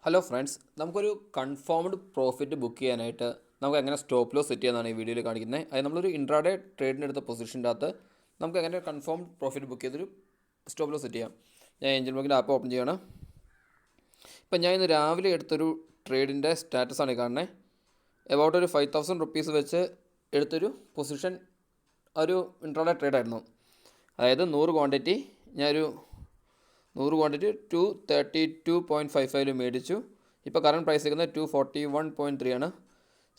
Hello friends, നമുക്കൊരു confirmed profit book ചെയ്യാനായിട്ട് നമുക്ക് എങ്ങനെ സ്റ്റോപ്പ് ലോസ് സെറ്റ് ചെയ്യാനാണ് ഈ വീഡിയോയിൽ കാണിക്കുന്നത്. അത് നമ്മളൊരു ഇൻട്രാഡേ ട്രേഡിന് എടുത്ത പൊസിഷൻ്റെ അകത്ത് നമുക്ക് എങ്ങനെ കൺഫേംഡ് പ്രോഫിറ്റ് ബുക്ക് ചെയ്തൊരു സ്റ്റോപ്പ് ലോസ് സെറ്റ് ചെയ്യാം. ഞാൻ ഏഞ്ചൽ ബ്രോക്കിൻ്റെ ആപ്പ് ഓപ്പൺ ചെയ്യണം. ഇപ്പം ഞാൻ ഇന്ന് രാവിലെ എടുത്തൊരു ട്രേഡിൻ്റെ സ്റ്റാറ്റസാണ് കാണുന്നത്. എബൌട്ട് ഒരു 5,000 റുപ്പീസ് വെച്ച് എടുത്തൊരു പൊസിഷൻ ഒരു ഇൻട്രാഡേ ട്രേഡായിരുന്നു. അതായത് 100 ക്വാണ്ടിറ്റി ഞാനൊരു 100 ക്വാണ്ടിറ്റി 232.55 മേടിച്ചു. ഇപ്പോൾ കറണ്ട് പ്രൈസ് നിൽക്കുന്നത് 241.3 ആണ്.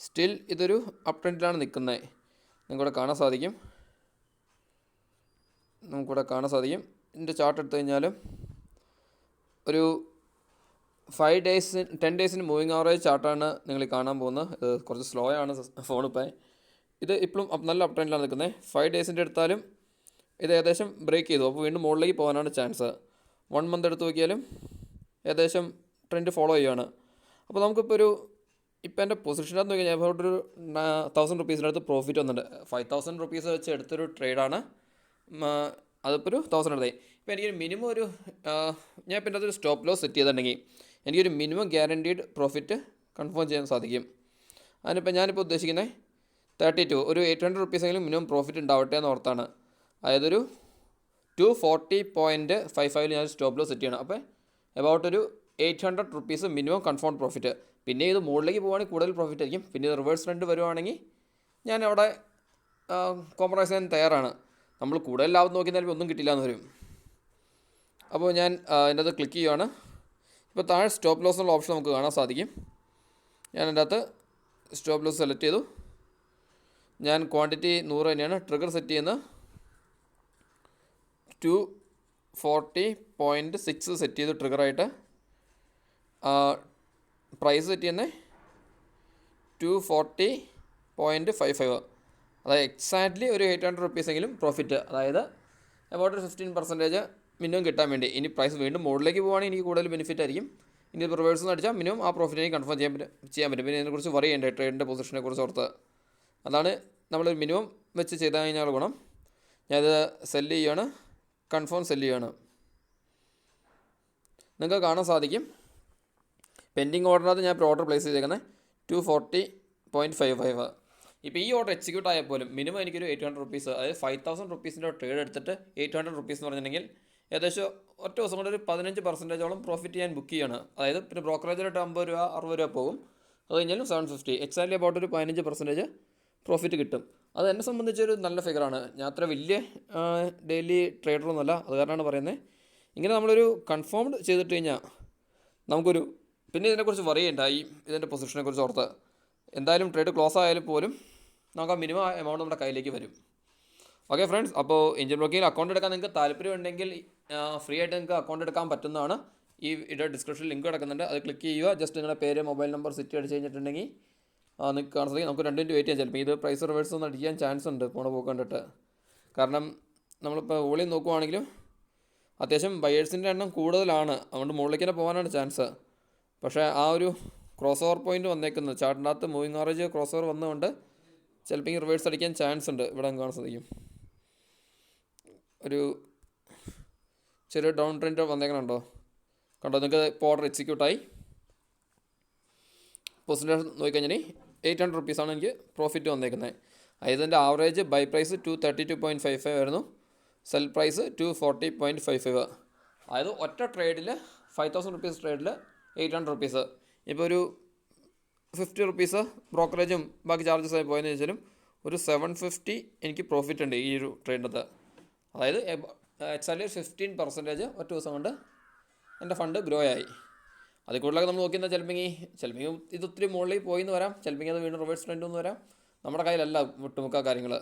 സ്റ്റിൽ ഇതൊരു അപ് ട്രെൻഡിലാണ് നിൽക്കുന്നത്. നിങ്ങൾക്കിവിടെ കാണാൻ സാധിക്കും. ഇതിൻ്റെ ചാർട്ട് എടുത്തു കഴിഞ്ഞാലും ഒരു 10 ഡേയ്സിന് മൂവിങ് ആവറേജ് ചാർട്ടാണ് നിങ്ങൾ കാണാൻ പോകുന്നത്. ഇത് കുറച്ച് സ്ലോ ആണ് ഫോണിപ്പോൾ. ഇത് ഇപ്പോഴും നല്ല അപ് ട്രെൻഡിലാണ് നിൽക്കുന്നത്. 5 ഡേയ്സിൻ്റെ എടുത്താലും ഇത് ഏകദേശം ബ്രേക്ക് ചെയ്തു. അപ്പോൾ വീണ്ടും മുകളിലേക്ക് പോകാനാണ് ചാൻസ്. 1 മന്ത് എടുത്ത് നോക്കിയാലും ഏകദേശം ട്രെൻഡ് ഫോളോ ചെയ്യുകയാണ്. അപ്പോൾ നമുക്കിപ്പോൾ ഇപ്പോൾ എൻ്റെ പൊസിഷനകത്ത് നോക്കി കഴിഞ്ഞാൽ ഒരു 1,000 റുപ്പീസിൻ്റെ അടുത്ത് പ്രോഫിറ്റ് വന്നിട്ടുണ്ട്. 5,000 റുപ്പീസ് വെച്ച് എടുത്തൊരു ട്രേഡാണ്. അതിപ്പോൾ ഒരു 1,000 എടുത്തായി. ഇപ്പോൾ എനിക്കൊരു മിനിമം ഞാൻ ഇപ്പോൾ എൻ്റെ അതൊരു സ്റ്റോപ്പ് ലോസ് സെറ്റ് ചെയ്തിട്ടുണ്ടെങ്കിൽ എനിക്കൊരു മിനിമം ഗ്യാരണ്ടീഡ് പ്രോഫിറ്റ് കൺഫേം ചെയ്യാൻ സാധിക്കും. ഞാനിപ്പോൾ ഉദ്ദേശിക്കുന്നത് 32 ഒരു 800 റുപ്പീസെങ്കിലും മിനിമം പ്രോഫിറ്റ് ഉണ്ടാവട്ടെ എന്ന് ഓർത്താണ്. അതായത് ഒരു 240.55 ഞാൻ സ്റ്റോപ്പ് ലോസ് സെറ്റ് ചെയ്യണം. അപ്പോൾ എബൌട്ട് ഒരു 800 റുപ്പീസ് മിനിമം കൺഫേം പ്രോഫിറ്റ്. പിന്നെ ഇത് മുകളിലേക്ക് പോകുകയാണെങ്കിൽ കൂടുതൽ പ്രോഫിറ്റ് ആയിരിക്കും. പിന്നെ ഇത് റിവേഴ്സ് ട്രെൻഡ് വരുവാണെങ്കിൽ ഞാൻ അവിടെ കോംപ്രമൈസ് ചെയ്യാൻ തയ്യാറാണ്. നമ്മൾ കൂടുതൽ ലാഭം നോക്കിയാൽ ഒന്നും കിട്ടില്ല എന്ന് വരും. അപ്പോൾ ഞാൻ എൻ്റെ അത് ക്ലിക്ക് ചെയ്യുകയാണ്. ഇപ്പോൾ താഴെ സ്റ്റോപ്പ് ലോസ് എന്നുള്ള ഓപ്ഷൻ നമുക്ക് കാണാൻ സാധിക്കും. ഞാൻ എൻ്റെ അകത്ത് സ്റ്റോപ്പ് ലോസ് സെലക്ട് ചെയ്തു. ഞാൻ ക്വാണ്ടിറ്റി 100 തന്നെയാണ്. ട്രിഗർ സെറ്റ് ചെയ്യുന്നത് 240.6 സെറ്റ് ചെയ്തു ട്രിഗറായിട്ട്. പ്രൈസ് സെറ്റ് ചെയ്യുന്നത് 240.55. അതായത് എക്സാക്ട്ലി ഒരു 800 റുപ്പീസെങ്കിലും പ്രോഫിറ്റ്. അതായത് എബൌട്ട് ഒരു 15% മിനിമം കിട്ടാൻ വേണ്ടി. ഇനി പ്രൈസ് വീണ്ടും മുകളിലേക്ക് പോകുകയാണെങ്കിൽ എനിക്ക് കൂടുതൽ ബെനിഫിറ്റ് ആയിരിക്കും. ഇനി റിവേഴ്സ് എന്ന് അടിച്ചാൽ മിനിമം ആ പ്രോഫിറ്റ് എനിക്ക് കൺഫേം ചെയ്യാൻ പറ്റും. പിന്നെ ഇതിനെക്കുറിച്ച് വറി ചെയ്യേണ്ടത് ട്രേഡിൻ്റെ പൊസിഷനെ കുറിച്ച് ഓർത്ത്. അതാണ് നമ്മളൊരു മിനിമം വെച്ച് ചെയ്ത് കഴിഞ്ഞാൽ ഗുണം. ഞാനത് സെല്ല് ചെയ്യുകയാണ്. കൺഫേം സെല്ല് ചെയ്യുകയാണ്. നിങ്ങൾക്ക് കാണാൻ സാധിക്കും പെൻഡിങ് ഓർഡറിനകത്ത് ഞാൻ ഇപ്പോൾ ഓർഡർ പ്ലേസ് ചെയ്തേക്കുന്നത് 240.55. ഇപ്പോൾ ഈ ഓർഡർ എക്സിക്യൂട്ട് ആയാൽ പോലും മിനിമം എനിക്കൊരു 800 റുപ്പീസ്, അതായത് 5,000 റുപ്പീസിൻ്റെ ട്രേഡ് എടുത്തിട്ട് 800 റുപ്പീസ് എന്ന് പറഞ്ഞിട്ടുണ്ടെങ്കിൽ ഏകദേശം ഒറ്റ ദിവസം കൊണ്ട് ഒരു 15% പ്രോഫിറ്റ് ഞാൻ ബുക്ക് ചെയ്യാണ്. അതായത് പിന്നെ ബ്രോക്കറേജിലായിട്ട് 50 രൂപ 60 രൂപ പോകും. അത് കഴിഞ്ഞാലും 750 എക്സാക്ട്ലി അബൌട്ട് ഒരു 15% പ്രോഫിറ്റ് കിട്ടും. അത് എന്നെ സംബന്ധിച്ചൊരു നല്ല ഫിഗറാണ്. ഞാൻ അത്ര വലിയ ഡെയിലി ട്രേഡറൊന്നുമല്ല, അത് കാരണമാണ് പറയുന്നത്. ഇങ്ങനെ നമ്മളൊരു കൺഫേംഡ് ചെയ്തിട്ട് കഴിഞ്ഞാൽ നമുക്കൊരു പിന്നെ ഇതിനെക്കുറിച്ച് പറയേണ്ട ഇതിൻ്റെ പൊസിഷനെ കുറിച്ച് ഓർത്ത് എന്തായാലും ട്രേഡ് ക്ലോസ് ആയാലും പോലും നമുക്ക് ആ മിനിമം എമൗണ്ട് നമ്മുടെ കയ്യിലേക്ക് വരും. ഓക്കെ ഫ്രണ്ട്സ്, അപ്പോൾ ഏഞ്ചൽ ബ്രോക്കിങ്ങിൽ അക്കൗണ്ട് എടുക്കാൻ നിങ്ങൾക്ക് താല്പര്യമുണ്ടെങ്കിൽ ഫ്രീ ആയിട്ട് നിങ്ങൾക്ക് അക്കൗണ്ട് എടുക്കാൻ പറ്റുന്നതാണ്. ഈ വീഡിയോ ഡിസ്ക്രിപ്ഷനിൽ ലിങ്ക് കിടക്കുന്നുണ്ട്. അത് ക്ലിക്ക് ചെയ്യുക. ജസ്റ്റ് നിങ്ങളുടെ പേര് മൊബൈൽ നമ്പർ സെറ്റ് അടിച്ച് കഴിഞ്ഞിട്ടുണ്ടെങ്കിൽ നിങ്ങൾക്ക് കാണാൻ സാധിക്കും. നമുക്ക് 2 മിനിറ്റ് വെയിറ്റ് ചെയ്യാൻ. ചിലപ്പോൾ ഇത് പ്രൈസ് റിവേഴ്സ് ഒന്ന് അടിക്കാൻ ചാൻസ് ഉണ്ട് പോണ പോക്ക് കണ്ടിട്ട്. കാരണം നമ്മളിപ്പോൾ ഓളി നോക്കുവാണെങ്കിലും അത്യാവശ്യം ബയേഴ്സിൻ്റെ എണ്ണം കൂടുതലാണ്. അതുകൊണ്ട് മുകളിലേക്ക് തന്നെ പോകാനാണ് ചാൻസ്. പക്ഷേ ആ ഒരു ക്രോസ് ഓവർ പോയിൻ്റ് വന്നേക്കുന്നത് ചാർട്ടിൻ്റെ അകത്ത് മൂവിങ് ആവറേജ് ക്രോസ് ഓവർ വന്നുകൊണ്ട് ചിലപ്പോൾ ഈ റിവേഴ്സ് അടിക്കാൻ ചാൻസ് ഉണ്ട്. ഇവിടെ കാണാൻ സാധിക്കും ഒരു ചെറിയ ഡൗൺ ട്രെൻഡ് വന്നേക്കണുണ്ടോ? കണ്ടോ? നിങ്ങൾക്ക് ഇപ്പോൾ ഓർഡർ എക്സിക്യൂട്ടായി. പൊസിഷൻ നോക്കിക്കഴിഞ്ഞാൽ 800 റുപ്പീസാണ് എനിക്ക് പ്രോഫിറ്റ് വന്നേക്കുന്നത്. അതിൻ്റെ ആവറേജ് ബൈ പ്രൈസ് 232.55 ആയിരുന്നു. Sell price 240.55. അതായത് ഒറ്റ ട്രേഡിൽ 5,000 റുപ്പീസ് ട്രേഡിൽ 800 റുപ്പീസ്. ഇപ്പോൾ ഒരു 50 റുപ്പീസ് ബ്രോക്കറേജും ബാക്കി ചാർജസ് ആയി പോയെന്ന് വെച്ചാലും ഒരു 750 എനിക്ക് പ്രോഫിറ്റ് ഉണ്ട് ഈ ഒരു ട്രേഡിനകത്ത്. അതായത് എക്സാക്ട്ലി 15% ഒറ്റ ദിവസം കൊണ്ട് എൻ്റെ ഫണ്ട് ഗ്രോ ആയി. അതിൽ കൂടുതലൊക്കെ നമ്മൾ നോക്കിയാൽ ചിലപ്പോൾ ഇത് ഒത്തിരി മുകളിലേക്ക് പോയി എന്ന് വരാം. ചിലപ്പോൾ അത് വീണ്ടും റിവേഴ്സ് ട്രെൻഡ് എന്ന് വരാം. നമ്മുടെ കയ്യിലല്ല ഒട്ടുമുക്ക കാര്യങ്ങൾ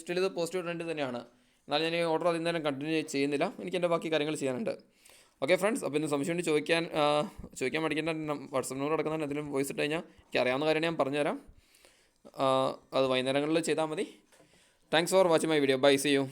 സ്റ്റിൽ ഇത് പോസിറ്റീവ് ട്രെൻഡ് തന്നെയാണ്. എന്നാൽ ഞാൻ ഈ ഓർഡർ അതിൽ നേരം കണ്ടിന്യൂ ചെയ്യുന്നില്ല. എനിക്ക് എൻ്റെ ബാക്കി കാര്യങ്ങൾ ചെയ്യാനുണ്ട്. ഓക്കെ ഫ്രണ്ട്സ്, അപ്പോൾ ഇന്ന് സംശയം ചോദിക്കാൻ മടിക്കേണ്ട വാട്സപ്പ് നമ്പർ കിടക്കുന്നതിന് അതിലും വോയിസ് ഇട്ട് കഴിഞ്ഞാൽ എനിക്ക് അറിയാവുന്ന കാര്യം ഞാൻ പറഞ്ഞുതരാം. അത് വൈകുന്നേരങ്ങളിൽ ചെയ്താൽ മതി. Thanks for watching my video. Bye, see U.